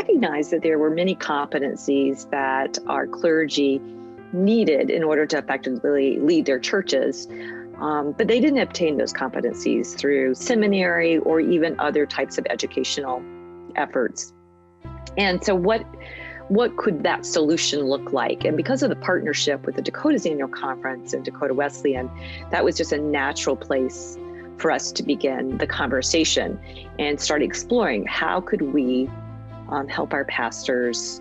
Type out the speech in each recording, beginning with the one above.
recognized that there were many competencies that our clergy needed in order to effectively lead their churches. But they didn't obtain those competencies through seminary or even other types of educational efforts. And so what could that solution look like? And because of the partnership with the Dakota's annual conference and Dakota Wesleyan, that was just a natural place for us to begin the conversation and start exploring how could we help our pastors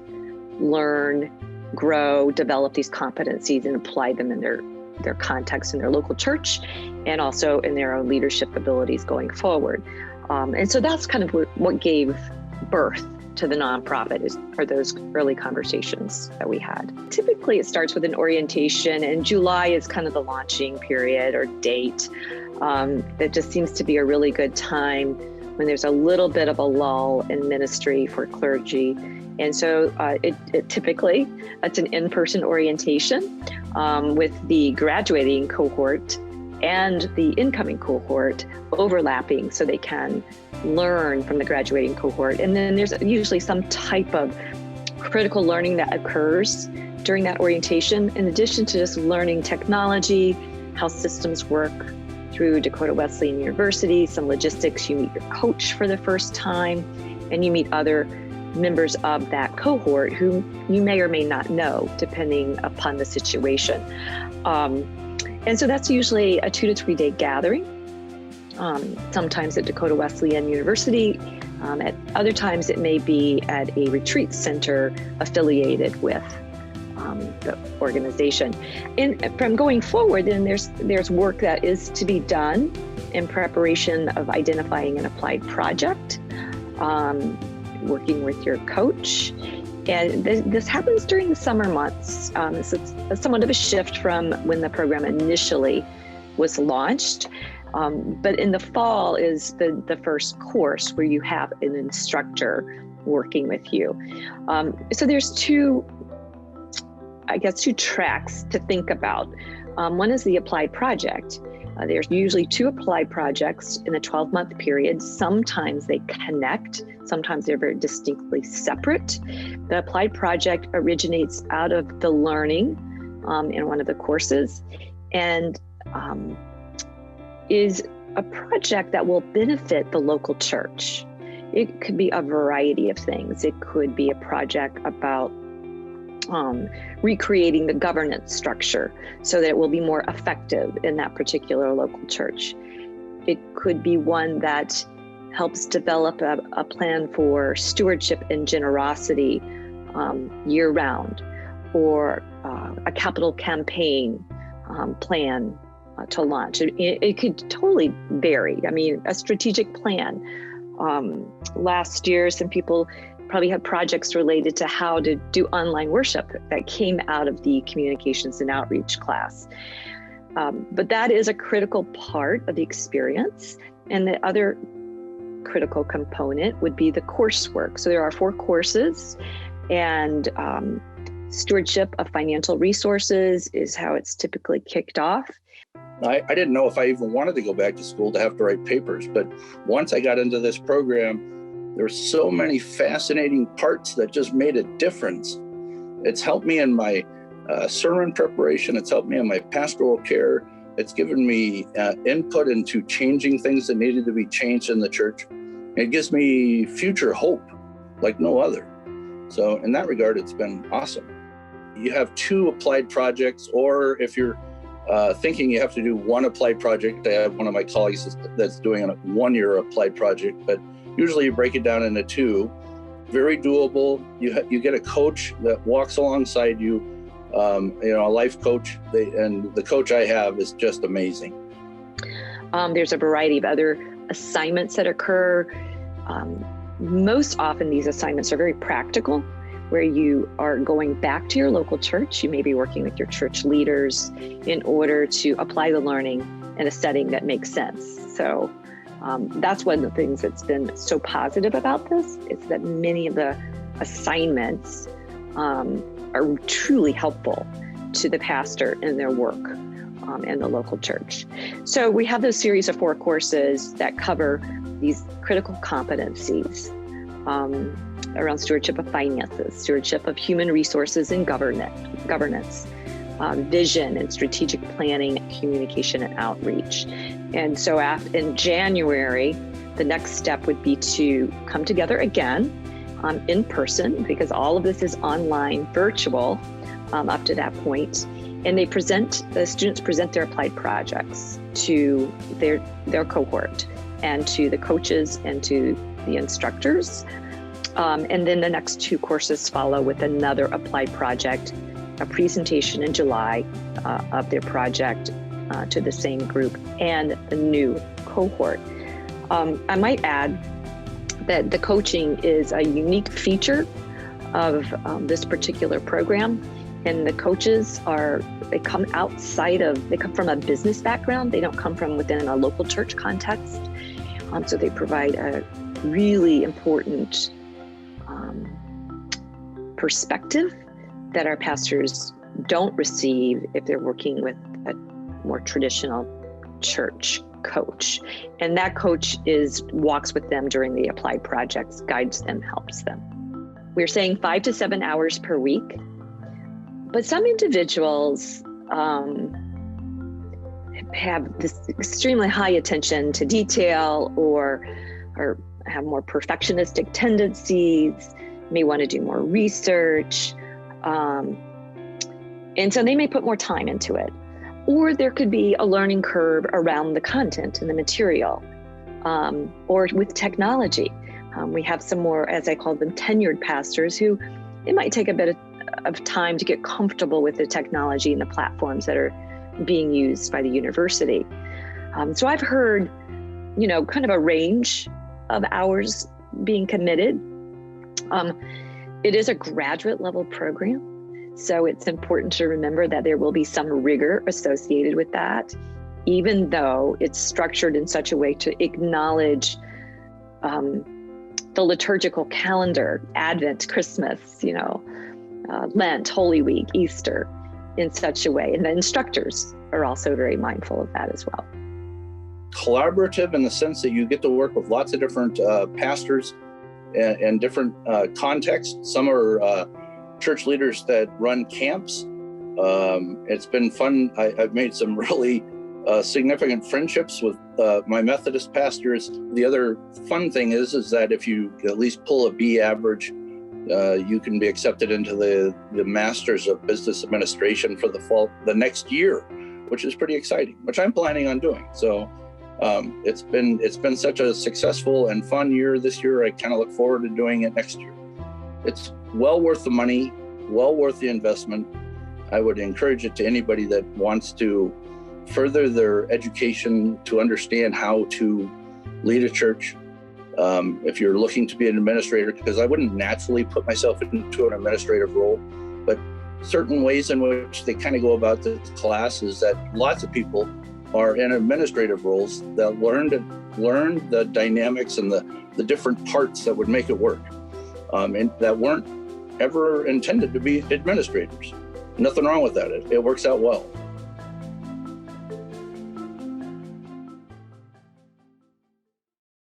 learn, grow, develop these competencies and apply them in their context in their local church and also in their own leadership abilities going forward. And so that's kind of what gave birth to the nonprofit are those early conversations that we had. Typically, it starts with an orientation, and July is kind of the launching period or date. That just seems to be a really good time when there's a little bit of a lull in ministry for clergy. And so it typically, it's an in-person orientation with the graduating cohort and the incoming cohort overlapping so they can learn from the graduating cohort. And then there's usually some type of critical learning that occurs during that orientation, in addition to just learning technology, how systems work through Dakota Wesleyan University, some logistics. You meet your coach for the first time, and you meet other members of that cohort who you may or may not know, depending upon the situation. And so that's usually a 2 to 3 day gathering, sometimes at Dakota Wesleyan University. At other times, it may be at a retreat center affiliated with the organization. And from going forward, then there's work that is to be done in preparation of identifying an applied project, working with your coach. And this happens during the summer months. It's somewhat of a shift from when the program initially was launched. But in the fall is the first course where you have an instructor working with you. So there's two tracks to think about. One is the applied project. There's usually 2 applied projects in a 12-month period. Sometimes they connect, sometimes they're very distinctly separate. The applied project originates out of the learning in one of the courses and is a project that will benefit the local church. It could be a variety of things. It could be a project about recreating the governance structure so that it will be more effective in that particular local church. It could be one that helps develop a plan for stewardship and generosity year-round, or a capital campaign plan to launch. It could totally vary. I mean, a strategic plan. Last year, some people probably have projects related to how to do online worship that came out of the communications and outreach class. But that is a critical part of the experience. And the other critical component would be the coursework. So there are 4 courses, and stewardship of financial resources is how it's typically kicked off. I didn't know if I even wanted to go back to school to have to write papers, but once I got into this program, there were so many fascinating parts that just made a difference. It's helped me in my sermon preparation. It's helped me in my pastoral care. It's given me input into changing things that needed to be changed in the church. It gives me future hope like no other. So in that regard, it's been awesome. You have 2 applied projects, or if you're thinking you have to do 1 applied project, I have one of my colleagues that's doing a 1-year applied project, but usually you break it down into 2. Very doable. You get a coach that walks alongside you, a life coach, and the coach I have is just amazing. There's a variety of other assignments that occur. Most often these assignments are very practical, where you are going back to your local church. You may be working with your church leaders in order to apply the learning in a setting that makes sense. So that's one of the things that's been so positive about this, is that many of the assignments are truly helpful to the pastor in their work in the local church. So we have this series of 4 courses that cover these critical competencies. around stewardship of finances, stewardship of human resources and governance, vision and strategic planning, communication and outreach. And so in January, the next step would be to come together again in person, because all of this is online, virtual up to that point. And the students present their applied projects to their cohort and to the coaches and to the instructors. And then the next 2 courses follow with another applied project, a presentation in July of their project to the same group and the new cohort. I might add that the coaching is a unique feature of this particular program. And the coaches they come from a business background. They don't come from within a local church context. So they provide a really important perspective that our pastors don't receive if they're working with a more traditional church coach. And that coach walks with them during the applied projects, guides them, helps them. We're saying 5 to 7 hours per week. But some individuals have this extremely high attention to detail or have more perfectionistic tendencies, may want to do more research. And so they may put more time into it. Or there could be a learning curve around the content and the material, or with technology. We have some more, as I call them, tenured pastors who it might take a bit of time to get comfortable with the technology and the platforms that are being used by the university. So I've heard, kind of a range of hours being committed. It is a graduate level program. So it's important to remember that there will be some rigor associated with that, even though it's structured in such a way to acknowledge the liturgical calendar, Advent, Christmas, Lent, Holy Week, Easter, in such a way. And the instructors are also very mindful of that as well. Collaborative in the sense that you get to work with lots of different pastors and different contexts. Some are church leaders that run camps. It's been fun. I've made some really significant friendships with my Methodist pastors. The other fun thing is that if you at least pull a B average, you can be accepted into the Masters of Business Administration for the next year, which is pretty exciting, which I'm planning on doing. So it's been such a successful and fun year this year. I kind of look forward to doing it next year. It's well worth the money, well worth the investment. I would encourage it to anybody that wants to further their education to understand how to lead a church. If you're looking to be an administrator, because I wouldn't naturally put myself into an administrative role, but certain ways in which they kind of go about the class is that lots of people are in administrative roles that learn the dynamics and the different parts that would make it work, and that weren't ever intended to be administrators. Nothing wrong with that. It works out well.